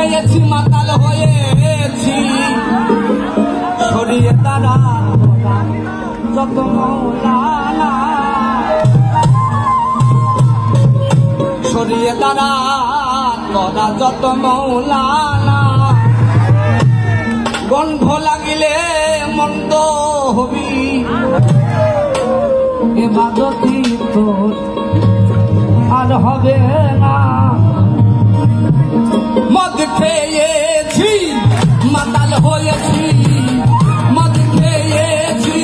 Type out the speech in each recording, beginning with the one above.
খেয়েছি মাতাল হয়েছি সরিয়ে তারা যত মৌলানা সরিয়ে তারা তোরা যত মৌলানা গন্ধ লাগিলে মন্দ হবি এবাদতি তোর আর হবে না মদ খেয়েছি মাতাল হয়েছি মদ খেয়েছি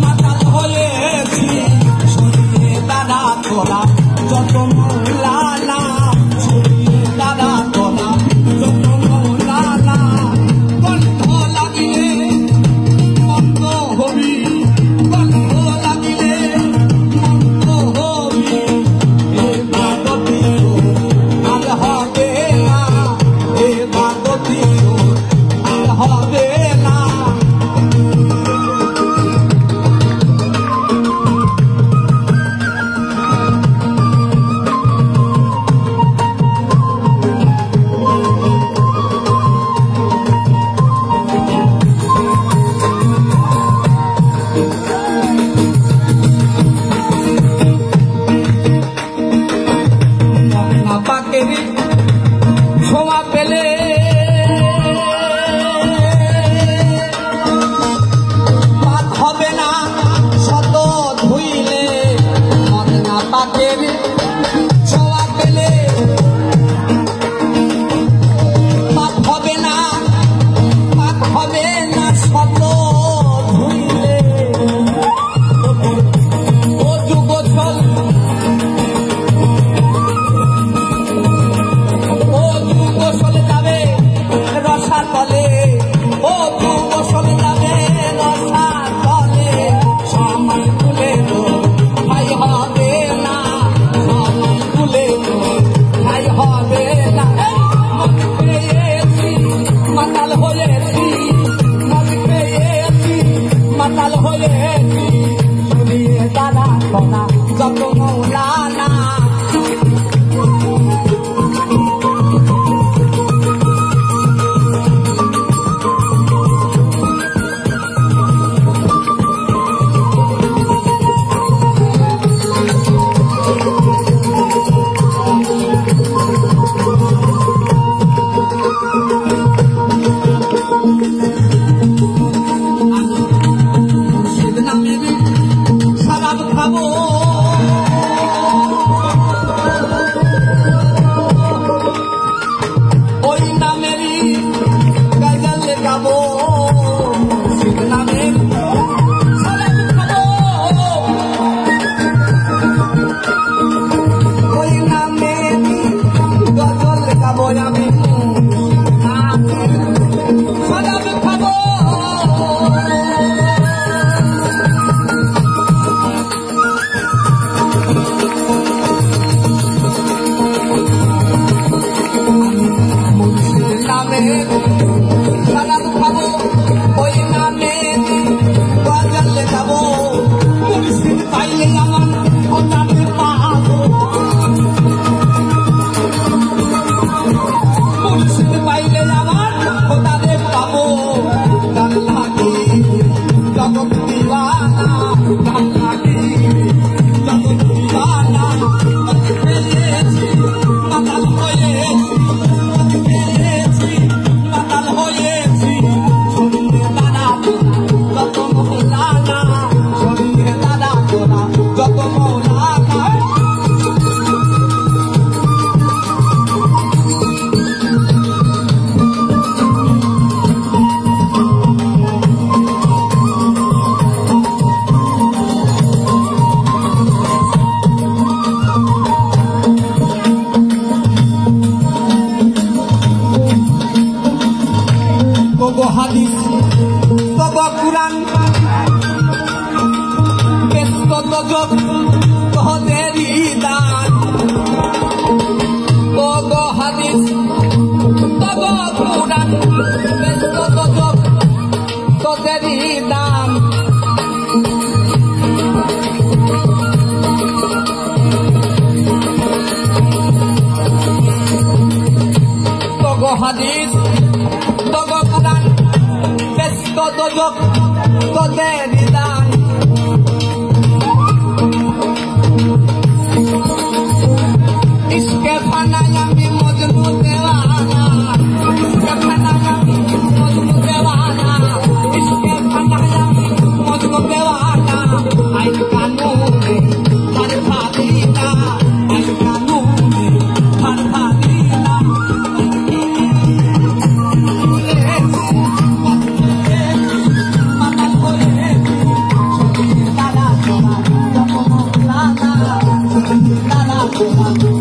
মাতাল হয়েছি সরিয়ে তারা তোরা যত মৌলানা সরিয়ে তারা তোরা যত মৌলানা গন্ধ লাগিলে মন্দ হবি গন্ধ লাগিলে মন্দ হবি এবাদতি আর হবে না এবাদতি আর হবে না ছোঁয়া পেলে পাক হবে না শত ধুইলে মদনা পাকের ছোঁয়া পেলে পাক হবে না শত ধুইলে ও যুগ চল চলে যাবে রসা তলে ও যুগ চলে যাবে রসা তলে সমান তুলে ভাই হবে না সমান তুলে ভাই হবে না মদ খেয়েছি মাতাল হয়েছি মদ খেয়েছি মাতাল হয়েছি সরিয়ে তারা তোরা যত মৌলানা শরাব খাবো ওই নামেরই গজল গাবো মুর্শিদ নামের শরাব খাবো ওই নামেরই গজল গাবো আমি শরাব খাবো শরাব খাবো ওই নামে গজল গাবো মুর্শিদ পাইলে আমার ওনাকে পাবো মুর্শিদ পাইলে আমার ওনাকে পাবো গান লাগি জগৎ দিওয়ানা গান লাগি জগৎ দিওয়ানা মদ খেয়েছি মাতাল হয়েছি মদ খেয়েছি মাতাল হয়েছি সরিয়ে তারা তোরা যত মৌলানা সরিয়ে তারা তোরা যত মৌলানা তবো হাদিস তবো কুরআন ব্যস্ত তজব তোদেরই দান তবো হাদিস তবো কুরআন ব্যস্ত তজব তোদেরই দান তবো হাদিস গজব তোদেরই দান ইশকে ফানায় আমি মজনু দেওয়ানা ইশকে ফানায় আমি মজনু দেওয়ানা ইশকে ফানায় আমি মজনু দেওয়ানা আইন কানুনে হর ভাদিনা আইন কানুনে হর ভাদিনা Thank you.